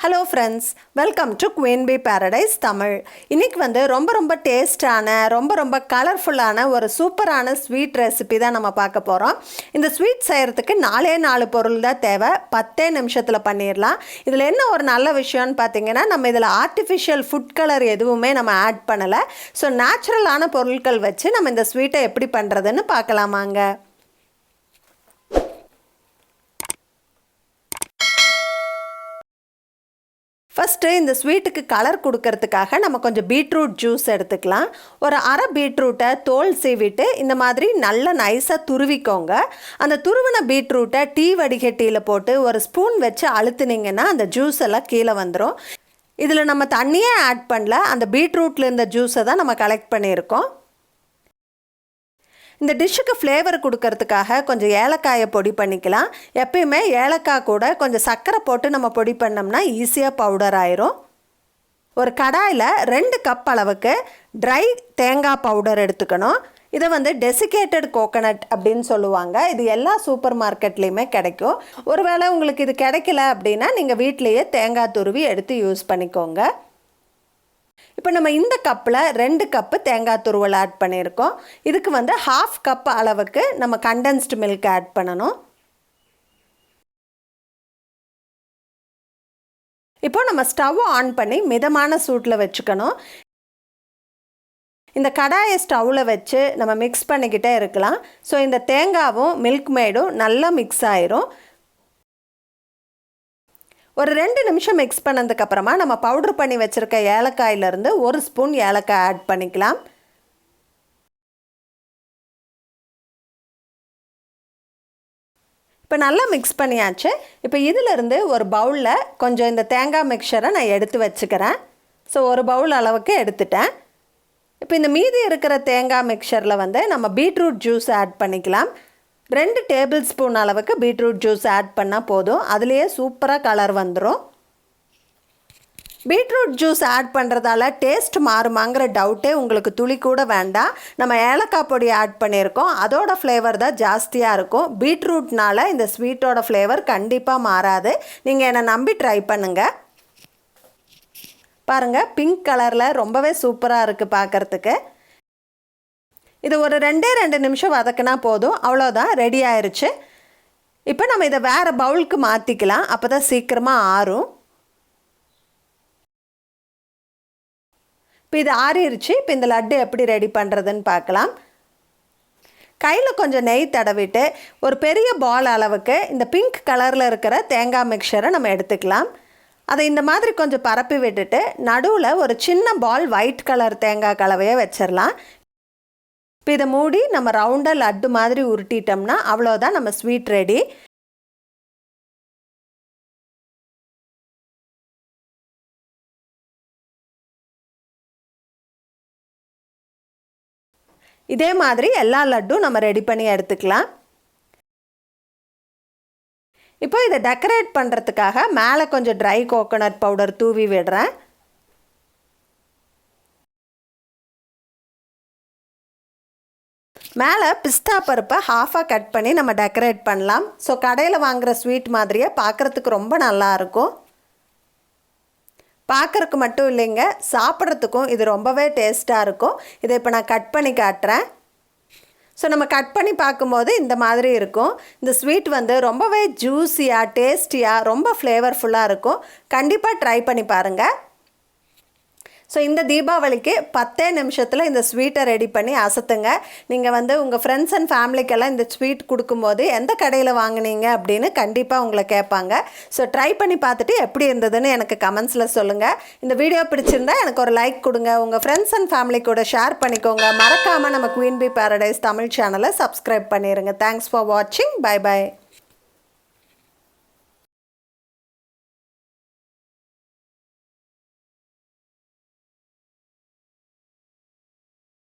Hello friends, welcome to Queen Bee Paradise Tamil. இன்றைக்கி ரொம்ப டேஸ்டான ரொம்ப கலர்ஃபுல்லான ஒரு சூப்பரான ஸ்வீட் ரெசிபி தான் நம்ம பார்க்க போகிறோம். இந்த ஸ்வீட் செய்கிறதுக்கு 4 பொருள் தான் தேவை. 10 நிமிஷத்தில் பண்ணிடலாம். இதில் என்ன ஒரு நல்ல விஷயம்னு பார்த்தீங்கன்னா, நம்ம இதில் ஆர்டிஃபிஷியல் ஃபுட் கலர் எதுவுமே நம்ம ஆட் பண்ணலை. ஸோ நேச்சுரலான பொருட்கள் வச்சு நம்ம இந்த ஸ்வீட்டை எப்படி பண்ணுறதுன்னு பார்க்கலாமாங்க. ஃபஸ்ட்டு இந்த ஸ்வீட்டுக்கு கலர் கொடுக்கறதுக்காக நம்ம கொஞ்சம் பீட்ரூட் ஜூஸ் எடுத்துக்கலாம். ஒரு அரை பீட்ரூட்டை தோல் சீவிட்டு இந்த மாதிரி நல்லா நைஸாக துருவிக்கோங்க. அந்த துருவின பீட்ரூட்டை டீ வடிகட்டியில் போட்டு ஒரு ஸ்பூன் வச்சு அழுத்துனீங்கன்னா அந்த ஜூஸ் எல்லாம் கீழே வந்துடும். இதில் நம்ம தண்ணியே ஆட் பண்ணல, அந்த பீட்ரூட்டில் இருந்த ஜூஸை தான் நம்ம கலெக்ட் பண்ணியிருக்கோம். இந்த டிஷ்ஷுக்கு ஃப்ளேவர் கொடுக்கறதுக்காக கொஞ்சம் ஏலக்காயை பொடி பண்ணிக்கலாம். எப்பயுமே ஏலக்காய் கூட கொஞ்சம் சர்க்கரை போட்டு நம்ம பொடி பண்ணோம்னா ஈஸியாக பவுடர் ஆயிரும். ஒரு கடாயில் 2 கப் அளவுக்கு ட்ரை தேங்காய் பவுடர் எடுத்துக்கணும். இதை டெசிகேட்டட் கோகனட் அப்படின்னு சொல்லுவாங்க. இது எல்லா சூப்பர் மார்க்கெட்லேயுமே கிடைக்கும். ஒருவேளை உங்களுக்கு இது கிடைக்கல அப்படின்னா நீங்கள் வீட்டிலையே தேங்காய் துருவி எடுத்து யூஸ் பண்ணிக்கோங்க. இப்போ நம்ம இந்த கப்பில் 2 கப்பு தேங்காய் துருவல் ஆட் பண்ணியிருக்கோம். இதுக்கு 1/2 கப் அளவுக்கு நம்ம கண்டென்ஸ்டு மில்க் ஆட் பண்ணணும். இப்போ நம்ம ஸ்டவ் ஆன் பண்ணி மிதமான சூட்டில் வச்சுக்கணும். இந்த கடாயை ஸ்டவ்வில் வச்சு நம்ம மிக்ஸ் பண்ணிக்கிட்டே இருக்கலாம். ஸோ இந்த தேங்காவும் மில்க் மேடும் நல்லா மிக்ஸ் ஆயிரும். ஒரு 2 நிமிஷம் மிக்ஸ் பண்ணதுக்கப்புறமா நம்ம பவுட்ரு பண்ணி வச்சுருக்க ஏலக்காயிலேருந்து 1 ஸ்பூன் ஏலக்காய் ஆட் பண்ணிக்கலாம். இப்போ நல்லா மிக்ஸ் பண்ணியாச்சு. இப்போ இதிலிருந்து ஒரு பவுலில் கொஞ்சம் இந்த தேங்காய் மிக்சரை நான் எடுத்து வச்சுக்கிறேன். ஸோ ஒரு பவுல் அளவுக்கு எடுத்துட்டேன். இப்போ இந்த மீதி இருக்கிற தேங்காய் மிக்சரில் நம்ம பீட்ரூட் ஜூஸ் ஆட் பண்ணிக்கலாம். 2 டேபிள் ஸ்பூன் அளவுக்கு பீட்ரூட் ஜூஸ் ஆட் பண்ணால் போதும். அதுலேயே சூப்பராக கலர் வந்துடும். பீட்ரூட் ஜூஸ் ஆட் பண்ணுறதால டேஸ்ட் மாறுமாங்கிற டவுட்டே உங்களுக்கு துளி கூட வேண்டாம். நம்ம ஏலக்காய் பொடி ஆட் பண்ணியிருக்கோம், அதோட ஃப்ளேவர் தான் ஜாஸ்தியாக இருக்கும். பீட்ரூட்னால இந்த ஸ்வீட்டோட ஃப்ளேவர் கண்டிப்பாக மாறாது. நீங்கள் என்னை நம்பி ட்ரை பண்ணுங்கள். பாருங்கள், பிங்க் கலரில் ரொம்பவே சூப்பராக இருக்குது பார்க்குறதுக்கு. இது ஒரு 2 நிமிஷம் வதக்கினா போதும். அவ்வளோதான், ரெடி ஆயிடுச்சு. இப்போ நம்ம இதை வேறு பவுலுக்கு மாற்றிக்கலாம். அப்போ தான் சீக்கிரமாக ஆறும். இப்போ இது ஆறிடுச்சு. இப்போ இந்த லட்டு எப்படி ரெடி பண்ணுறதுன்னு பார்க்கலாம். கையில் கொஞ்சம் நெய் தடவிட்டு ஒரு பெரிய பால் அளவுக்கு இந்த பிங்க் கலரில் இருக்கிற தேங்காய் மிக்சரை நம்ம எடுத்துக்கலாம். அதை இந்த மாதிரி கொஞ்சம் பரப்பி விட்டுட்டு நடுவில் ஒரு சின்ன பால் ஒயிட் கலர் தேங்காய் கலவையை வச்சிடலாம். இப்போ இதை மூடி நம்ம ரவுண்டாக லட்டு மாதிரி உருட்டிட்டோம்னா அவ்வளோதான், நம்ம ஸ்வீட் ரெடி. இதே மாதிரி எல்லா லட்டும் நம்ம ரெடி பண்ணி எடுத்துக்கலாம். இப்போ இதை டெக்கரேட் பண்ணுறதுக்காக மேலே கொஞ்சம் ட்ரை கோகோனட் பவுடர் தூவி விடுறேன். மேலே பிஸ்தா பருப்பை ஹாஃபாக கட் பண்ணி நம்ம டெக்கரேட் பண்ணலாம். ஸோ கடையில் வாங்குகிற ஸ்வீட் மாதிரியே பார்க்குறதுக்கு ரொம்ப நல்லாயிருக்கும். பார்க்குறதுக்கு மட்டும் இல்லைங்க, சாப்பிட்றதுக்கும் இது ரொம்பவே டேஸ்ட்டாக இருக்கும். இதை இப்போ நான் கட் பண்ணி காட்டுறேன். ஸோ நம்ம கட் பண்ணி பார்க்கும்போது இந்த மாதிரி இருக்கும். இந்த ஸ்வீட் ரொம்பவே ஜூஸியாக டேஸ்டியாக ரொம்ப ஃப்ளேவர்ஃபுல்லாக இருக்கும். கண்டிப்பாக ட்ரை பண்ணி பாருங்கள். ஸோ இந்த தீபாவளிக்கு 10 நிமிஷத்தில் இந்த ஸ்வீட்டை ரெடி பண்ணி அசத்துங்க. நீங்கள் உங்கள் ஃப்ரெண்ட்ஸ் அண்ட் ஃபேமிலிக்கெல்லாம் இந்த ஸ்வீட் கொடுக்கும்போது எந்த கடையில் வாங்கினீங்க அப்படின்னு கண்டிப்பாக உங்களை கேட்பாங்க. ஸோ ட்ரை பண்ணி பார்த்துட்டு எப்படி இருந்ததுன்னு எனக்கு கமெண்ட்ஸில் சொல்லுங்கள். இந்த வீடியோ பிடிச்சிருந்தா எனக்கு ஒரு லைக் கொடுங்க. உங்கள் ஃப்ரெண்ட்ஸ் அண்ட் ஃபேமிலி கூட ஷேர் பண்ணிக்கோங்க. மறக்காமல் நம்ம குயின் பி பேரடைஸ் தமிழ் சேனலை சப்ஸ்கிரைப் பண்ணிடுங்க. தேங்க்ஸ் ஃபார் வாட்சிங். Bye by.